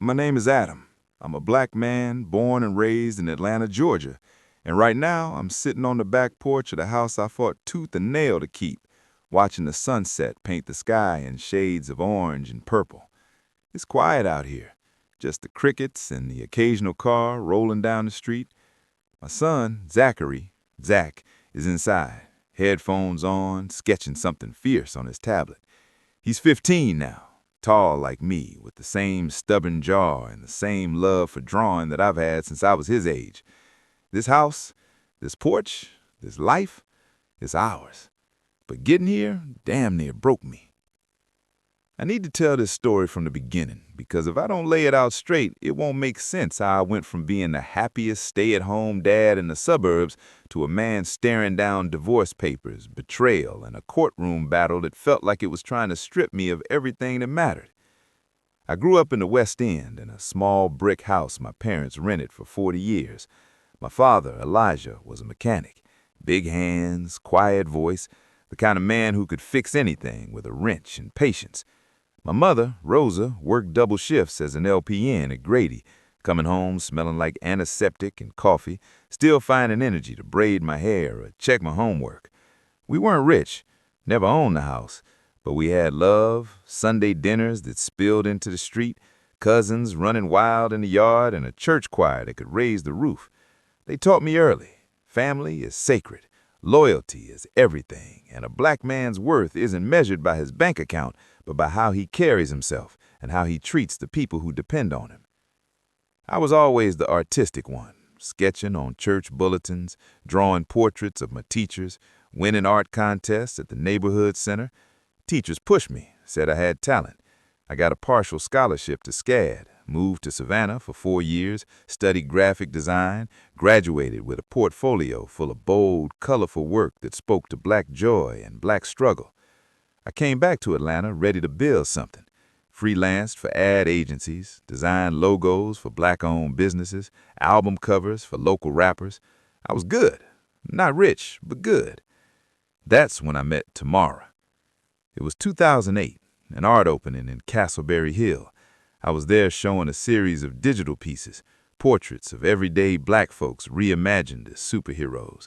My name is Adam. I'm a black man born and raised in Atlanta, Georgia. And right now, I'm sitting on the back porch of the house I fought tooth and nail to keep, watching the sunset paint the sky in shades of orange and purple. It's quiet out here, just the crickets and the occasional car rolling down the street. My son, Zach, is inside, headphones on, sketching something fierce on his tablet. He's 15 now, tall like me, with the same stubborn jaw and the same love for drawing that I've had since I was his age. This house, this porch, this life, it's ours. But getting here damn near broke me. I need to tell this story from the beginning, because if I don't lay it out straight, it won't make sense how I went from being the happiest stay-at-home dad in the suburbs to a man staring down divorce papers, betrayal, and a courtroom battle that felt like it was trying to strip me of everything that mattered. I grew up in the West End in a small brick house my parents rented for 40 years. My father, Elijah, was a mechanic. Big hands, quiet voice, the kind of man who could fix anything with a wrench and patience. My mother, Rosa, worked double shifts as an LPN at Grady, coming home smelling like antiseptic and coffee, still finding energy to braid my hair or check my homework. We weren't rich, never owned the house, but we had love, Sunday dinners that spilled into the street, cousins running wild in the yard, and a church choir that could raise the roof. They taught me early, family is sacred, loyalty is everything, and a black man's worth isn't measured by his bank account, but by how he carries himself and how he treats the people who depend on him. I was always the artistic one, sketching on church bulletins, drawing portraits of my teachers, winning art contests at the neighborhood center. Teachers pushed me, said I had talent. I got a partial scholarship to SCAD, moved to Savannah for 4 years, studied graphic design, graduated with a portfolio full of bold, colorful work that spoke to black joy and black struggle. I came back to Atlanta ready to build something. Freelanced for ad agencies, designed logos for black-owned businesses, album covers for local rappers. I was good. Not rich, but good. That's when I met Tamara. It was 2008, an art opening in Castleberry Hill. I was there showing a series of digital pieces, portraits of everyday black folks reimagined as superheroes.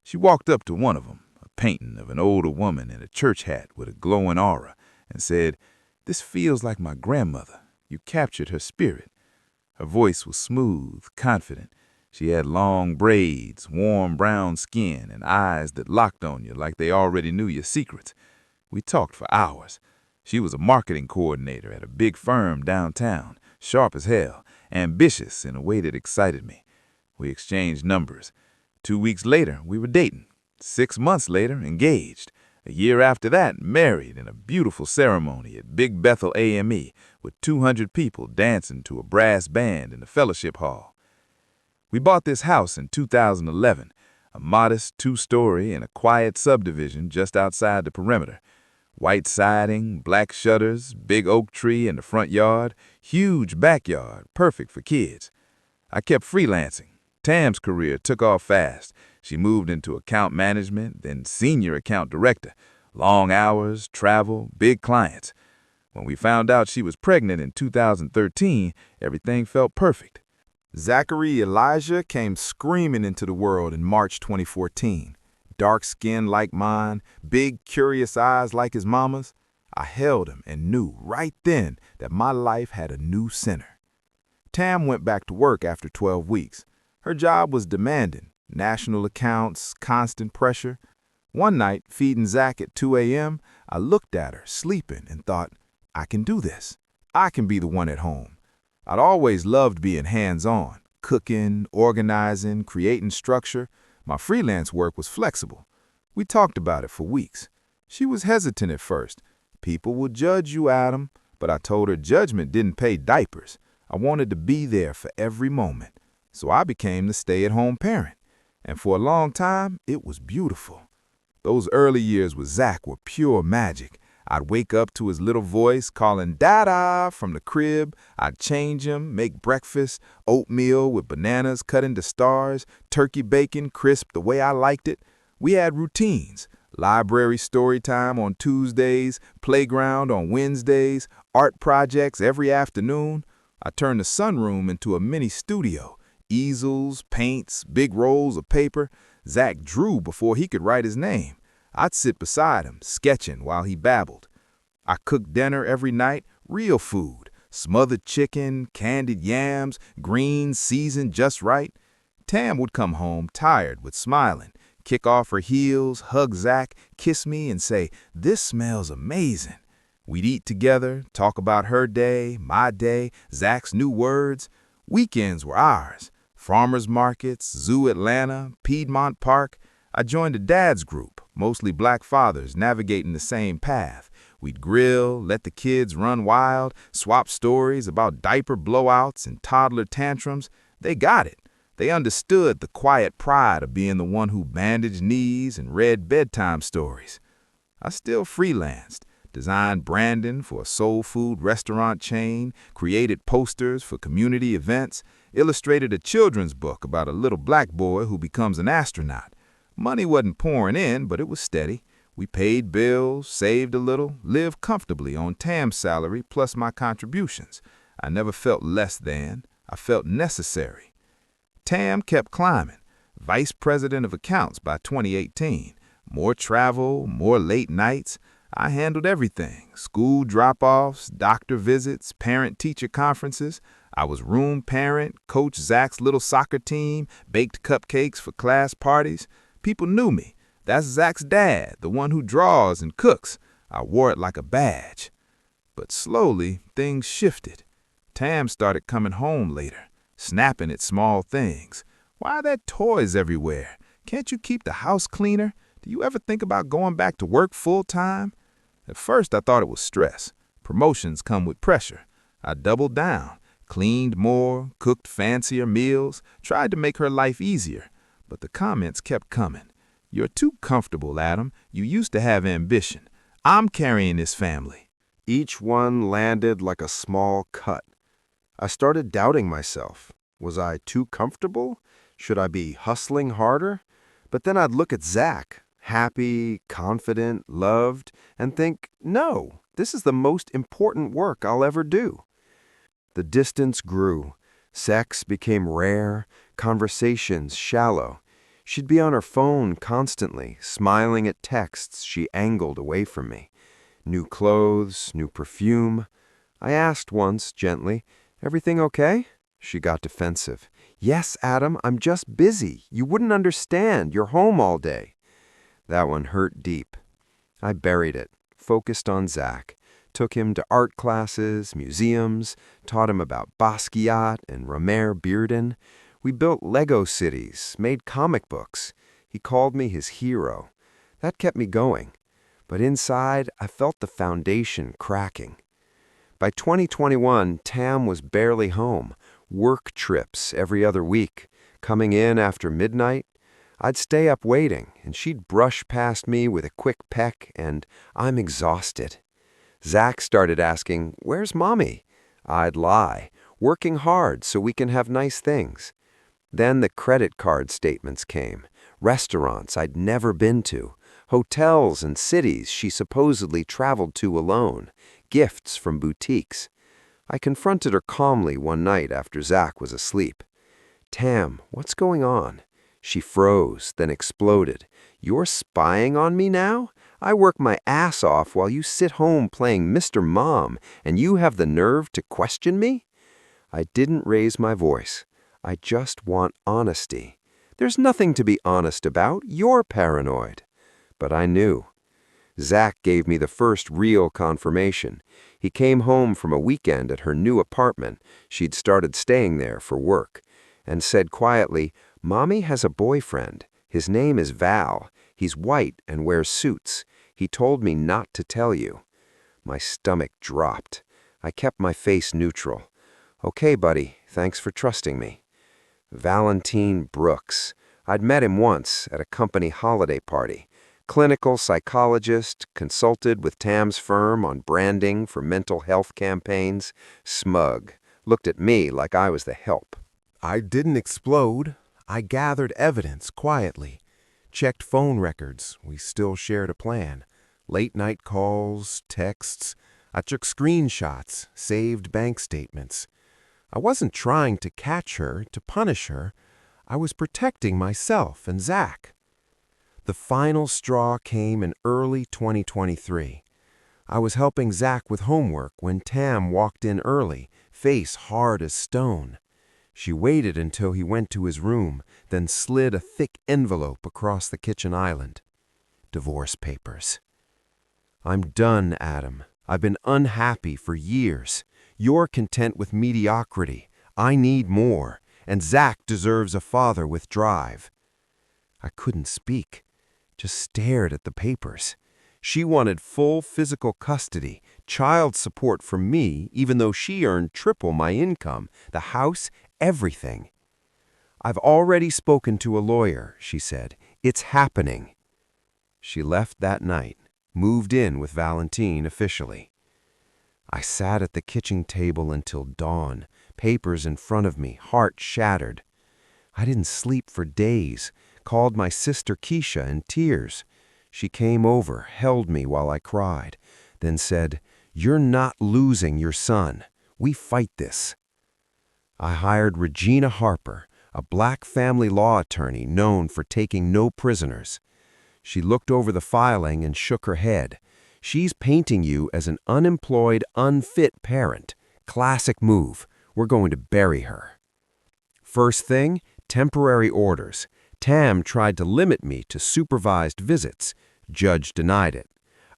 She walked up to one of them, a painting of an older woman in a church hat with a glowing aura, and said, "This feels like my grandmother. You captured her spirit." Her voice was smooth, confident. She had long braids, warm brown skin, and eyes that locked on you like they already knew your secrets. We talked for hours. She was a marketing coordinator at a big firm downtown, sharp as hell, ambitious in a way that excited me. We exchanged numbers. 2 weeks later, we were dating. 6 months later, engaged. A year after that, married in a beautiful ceremony at Big Bethel AME with 200 people dancing to a brass band in the fellowship hall. We bought this house in 2011, a modest 2-story in a quiet subdivision just outside the perimeter. White siding, black shutters, big oak tree in the front yard, huge backyard, perfect for kids. I kept freelancing. Tam's career took off fast. She moved into account management, then senior account director. Long hours, travel, big clients. When we found out she was pregnant in 2013, everything felt perfect. Zachary Elijah came screaming into the world in March 2014. Dark skin like mine, big curious eyes like his mama's. I held him and knew right then that my life had a new center. Tam went back to work after 12 weeks. Her job was demanding, national accounts, constant pressure. One night, feeding Zach at 2 a.m., I looked at her, sleeping, and thought, I can do this. I can be the one at home. I'd always loved being hands-on, cooking, organizing, creating structure. My freelance work was flexible. We talked about it for weeks. She was hesitant at first. People will judge you, Adam, but I told her judgment didn't pay diapers. I wanted to be there for every moment. So I became the stay-at-home parent. And for a long time, it was beautiful. Those early years with Zach were pure magic. I'd wake up to his little voice calling Dada from the crib. I'd change him, make breakfast, oatmeal with bananas cut into stars, turkey bacon crisp the way I liked it. We had routines, library story time on Tuesdays, playground on Wednesdays, art projects every afternoon. I turned the sunroom into a mini studio. Easels, paints, big rolls of paper. Zach drew before he could write his name. I'd sit beside him, sketching while he babbled. I cooked dinner every night, real food. Smothered chicken, candied yams, greens seasoned just right. Tam would come home tired but smiling, kick off her heels, hug Zach, kiss me, and say, "This smells amazing." We'd eat together, talk about her day, my day, Zach's new words. Weekends were ours. Farmers markets, Zoo Atlanta, Piedmont Park. I joined a dad's group, mostly black fathers navigating the same path. We'd grill, let the kids run wild, swap stories about diaper blowouts and toddler tantrums. They got it. They understood the quiet pride of being the one who bandaged knees and read bedtime stories. I still freelanced, designed branding for a soul food restaurant chain, created posters for community events, illustrated a children's book about a little black boy who becomes an astronaut. Money wasn't pouring in, but it was steady. We paid bills, saved a little, lived comfortably on Tam's salary plus my contributions. I never felt less than. I felt necessary. Tam kept climbing, vice president of accounts by 2018. More travel, more late nights. I handled everything: school drop-offs, doctor visits, parent-teacher conferences. I was room parent, coached Zach's little soccer team, baked cupcakes for class parties. People knew me. That's Zach's dad, the one who draws and cooks. I wore it like a badge. But slowly, things shifted. Tam started coming home later, snapping at small things. "Why are there toys everywhere? Can't you keep the house cleaner? Do you ever think about going back to work full-time?" At first, I thought it was stress. Promotions come with pressure. I doubled down, cleaned more, cooked fancier meals, tried to make her life easier. But the comments kept coming. "You're too comfortable, Adam. You used to have ambition. I'm carrying this family." Each one landed like a small cut. I started doubting myself. Was I too comfortable? Should I be hustling harder? But then I'd look at Zach, happy, confident, loved, and think, no, this is the most important work I'll ever do. The distance grew. Sex became rare, conversations shallow. She'd be on her phone constantly, smiling at texts she angled away from me. New clothes, new perfume. I asked once, gently, "Everything okay?" She got defensive. "Yes, Adam, I'm just busy. You wouldn't understand. You're home all day." That one hurt deep. I buried it, focused on Zach, took him to art classes, museums, taught him about Basquiat and Romare Bearden. We built Lego cities, made comic books. He called me his hero. That kept me going. But inside, I felt the foundation cracking. By 2021, Tam was barely home. Work trips every other week, coming in after midnight. I'd stay up waiting, and she'd brush past me with a quick peck, and "I'm exhausted." Zach started asking, "Where's Mommy?" I'd lie, "Working hard so we can have nice things." Then the credit card statements came. Restaurants I'd never been to, hotels and cities she supposedly traveled to alone, gifts from boutiques. I confronted her calmly one night after Zach was asleep. "Tam, what's going on?" She froze, then exploded. "You're spying on me now? I work my ass off while you sit home playing Mr. Mom, and you have the nerve to question me?" I didn't raise my voice. "I just want honesty." "There's nothing to be honest about. You're paranoid." But I knew. Zach gave me the first real confirmation. He came home from a weekend at her new apartment. She'd started staying there for work. And said quietly, "Mommy has a boyfriend. His name is Val. He's white and wears suits. He told me not to tell you." My stomach dropped. I kept my face neutral. "Okay, buddy, thanks for trusting me." Valentine Brooks. I'd met him once at a company holiday party. Clinical psychologist, consulted with Tam's firm on branding for mental health campaigns. Smug. Looked at me like I was the help. I didn't explode. I gathered evidence quietly. Checked phone records. We still shared a plan. Late-night calls, texts. I took screenshots, saved bank statements. I wasn't trying to catch her, to punish her. I was protecting myself and Zach. The final straw came in early 2023. I was helping Zach with homework when Tam walked in early, face hard as stone. She waited until he went to his room, then slid a thick envelope across the kitchen island. Divorce papers. "I'm done, Adam. I've been unhappy for years. You're content with mediocrity. I need more, and Zach deserves a father with drive." I couldn't speak, just stared at the papers. She wanted full physical custody, child support from me, even though she earned triple my income, the house, everything. "I've already spoken to a lawyer," she said. "It's happening." She left that night, moved in with Valentine officially. I sat at the kitchen table until dawn, papers in front of me, heart shattered. I didn't sleep for days, called my sister Keisha in tears. She came over, held me while I cried, then said, "You're not losing your son. We fight this." I hired Regina Harper, a black family law attorney known for taking no prisoners. She looked over the filing and shook her head. "She's painting you as an unemployed, unfit parent. Classic move. We're going to bury her." First thing, temporary orders. Tam tried to limit me to supervised visits. Judge denied it.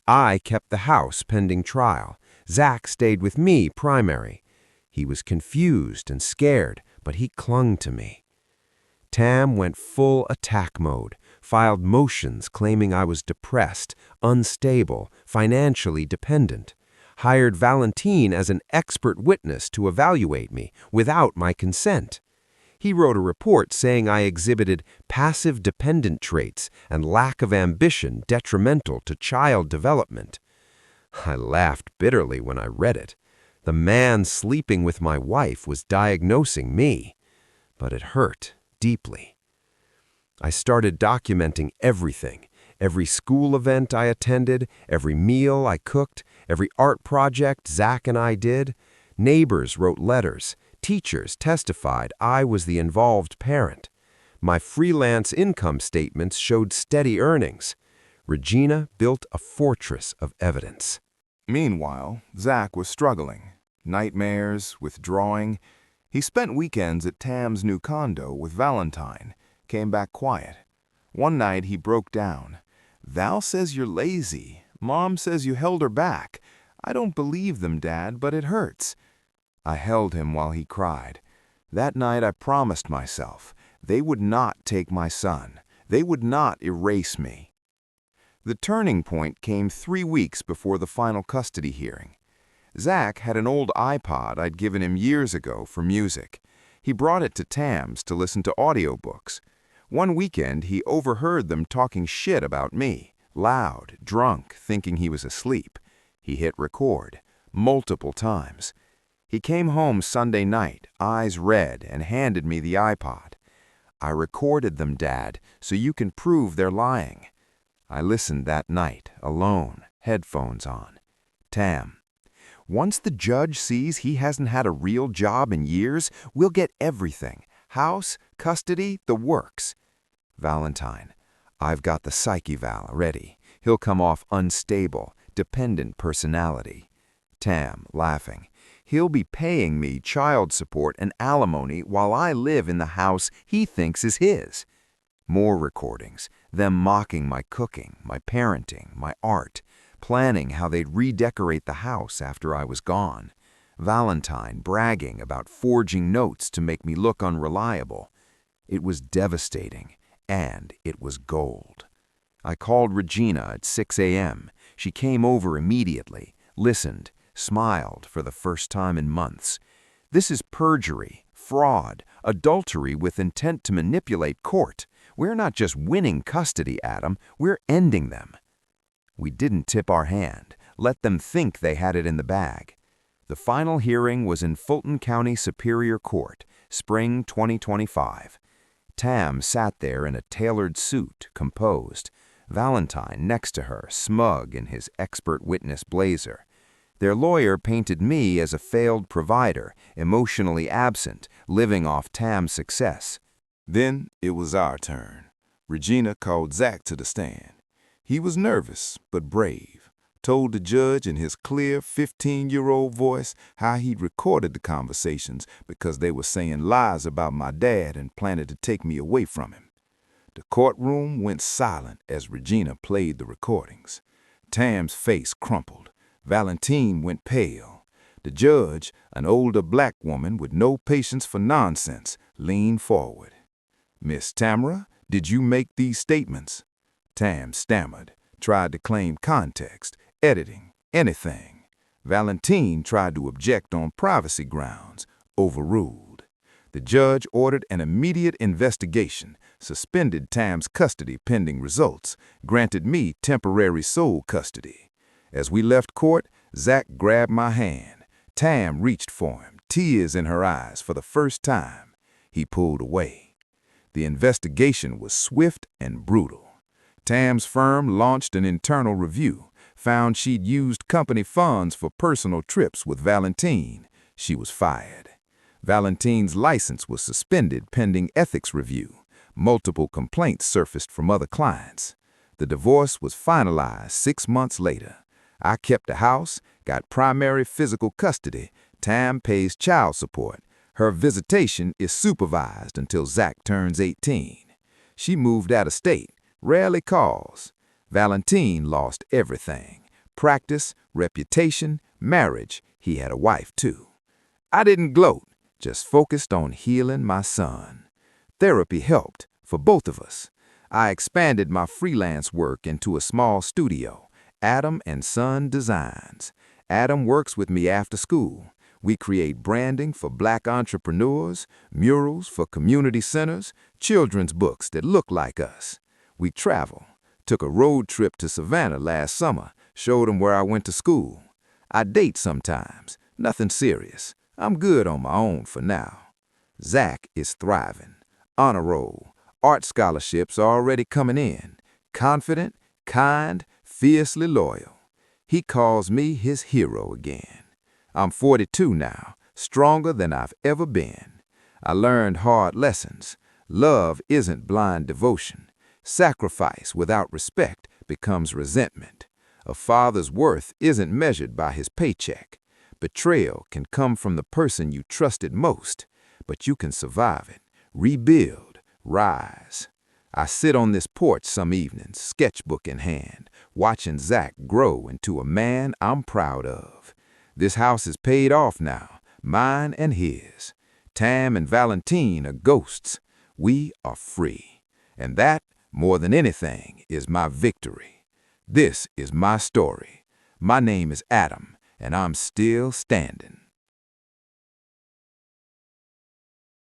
I kept the house pending trial. Zach stayed with me primary. He was confused and scared, but he clung to me. Tam went full attack mode, filed motions claiming I was depressed, unstable, financially dependent, hired Valentine as an expert witness to evaluate me without my consent. He wrote a report saying I exhibited passive dependent traits and lack of ambition detrimental to child development. I laughed bitterly when I read it. The man sleeping with my wife was diagnosing me, but it hurt deeply. I started documenting everything, every school event I attended, every meal I cooked, every art project Zach and I did. Neighbors wrote letters. Teachers testified I was the involved parent. My freelance income statements showed steady earnings. Regina built a fortress of evidence. Meanwhile, Zach was struggling. Nightmares, withdrawing. He spent weekends at Tam's new condo with Valentine, came back quiet. One night he broke down. "Val says you're lazy. Mom says you held her back. I don't believe them, Dad, but it hurts." I held him while he cried. That night I promised myself they would not take my son. They would not erase me. The turning point came 3 weeks before the final custody hearing. Zach had an old iPod I'd given him years ago for music. He brought it to Tam's to listen to audiobooks. One weekend, he overheard them talking shit about me, loud, drunk, thinking he was asleep. He hit record, multiple times. He came home Sunday night, eyes red, and handed me the iPod. "I recorded them, Dad, so you can prove they're lying." I listened that night, alone, headphones on. "Tam, once the judge sees he hasn't had a real job in years, we'll get everything. House, custody, the works." Valentine, "I've got the psyche val ready. He'll come off unstable, dependent personality." Tam, laughing, "He'll be paying me child support and alimony while I live in the house he thinks is his." More recordings, them mocking my cooking, my parenting, my art, planning how they'd redecorate the house after I was gone. Valentine bragging about forging notes to make me look unreliable. It was devastating, and it was gold. I called Regina at 6 a.m. She came over immediately, listened, smiled for the first time in months. "This is perjury, fraud, adultery with intent to manipulate court. We're not just winning custody, Adam, we're ending them." We didn't tip our hand, let them think they had it in the bag. The final hearing was in Fulton County Superior Court, spring 2025. Tam sat there in a tailored suit, composed. Valentine next to her, smug in his expert witness blazer. Their lawyer painted me as a failed provider, emotionally absent, living off Tam's success. Then it was our turn. Regina called Zach to the stand. He was nervous, but brave, told the judge in his clear 15-year-old voice how he'd recorded the conversations because they were saying lies about my dad and planned to take me away from him. The courtroom went silent as Regina played the recordings. Tam's face crumpled. Valentine went pale. The judge, an older black woman with no patience for nonsense, leaned forward. "Miss Tamara, did you make these statements?" Tam stammered, tried to claim context, editing, anything. Valentine tried to object on privacy grounds, overruled. The judge ordered an immediate investigation, suspended Tam's custody pending results, granted me temporary sole custody. As we left court, Zach grabbed my hand. Tam reached for him, tears in her eyes for the first time. He pulled away. The investigation was swift and brutal. Tam's firm launched an internal review, found she'd used company funds for personal trips with Valentine. She was fired. Valentine's license was suspended pending ethics review. Multiple complaints surfaced from other clients. The divorce was finalized 6 months later. I kept the house, got primary physical custody. Tam pays child support. Her visitation is supervised until Zach turns 18. She moved out of state, rarely calls. Valentine lost everything. Practice, reputation, marriage. He had a wife too. I didn't gloat, just focused on healing my son. Therapy helped, for both of us. I expanded my freelance work into a small studio, Adam and Son Designs. Adam works with me after school. We create branding for black entrepreneurs, murals for community centers, children's books that look like us. We travel. Took a road trip to Savannah last summer, showed him where I went to school. I date sometimes, nothing serious. I'm good on my own for now. Zach is thriving. Honor roll. Art scholarships are already coming in. Confident, kind, fiercely loyal. He calls me his hero again. I'm 42 now, stronger than I've ever been. I learned hard lessons. Love isn't blind devotion. Sacrifice without respect becomes resentment. A father's worth isn't measured by his paycheck. Betrayal can come from the person you trusted most, but you can survive it, rebuild, rise. I sit on this porch some evenings, sketchbook in hand, watching Zach grow into a man I'm proud of. This house is paid off now, mine and his. Tam and Valentine are ghosts. We are free. And that, more than anything, is my victory. This is my story. My name is Adam, and I'm still standing.